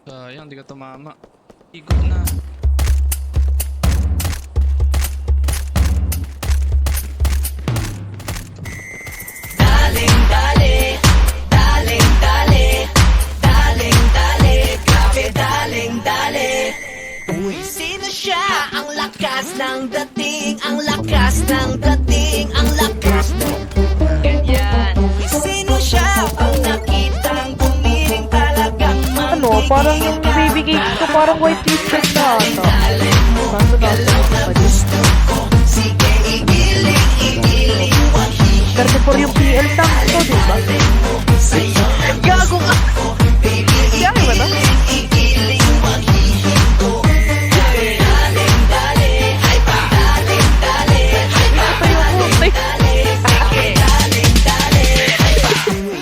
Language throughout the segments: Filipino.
Sayang, di ka tumama. Igo na. Daling dali, daling dali, daling dali, grabe daling dali. Uy, sino siya? Ang lakas ng dating, ang lakas ng dating, ang lakas ng ganyan. Uy, sino siya? Pag nakitang gumiling talagang Ano, parang yung baby cakes ko parang white t-shirt na ata. Kaso na gusto ko. Sige, igiling, igiling, wag hihiling. 34 yung PL tank ko, diba? Gago ka! Gago ba na? Igiling, wag hihinto. Daling dali, ay pa. Daling dali, ay pa. Daling dali, ay pa.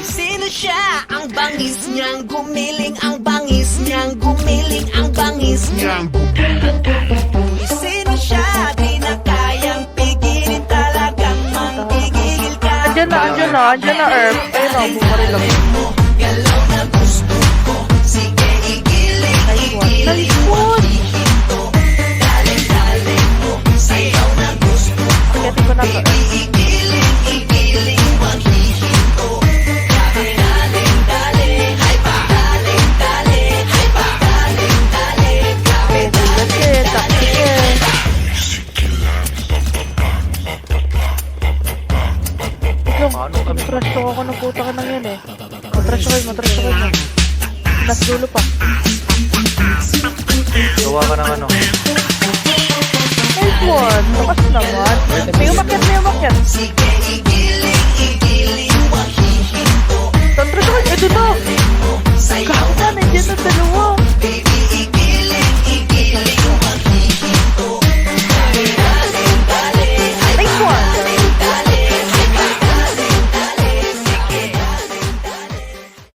Sino siya? Ang bangis niyang gumiling, ang bangis niyang gumiling, ang bangis niyang gumiling. Sino siya? Di na kayang pigilin, talagang manggigigil ka. Andyan na, Earth. Ayun na, bumaril lang. Galaw na gusto ko. Sige, igiling, igiling, wag hihinto. Daling mo, sayaw na gusto ko. Pagdating ko na to. Igiling, igiling, wag hihinto. Daling dali, hay pa. Daling dali, hay pa. Daling dali, grabe That's it, taktik eh. Matrash talk ako ng puta ka nang yan eh. Matrash talk mo. Nas dulo pa. Gawa ka ng ano. Nice one. Lakas naman. May umakyat. Sige,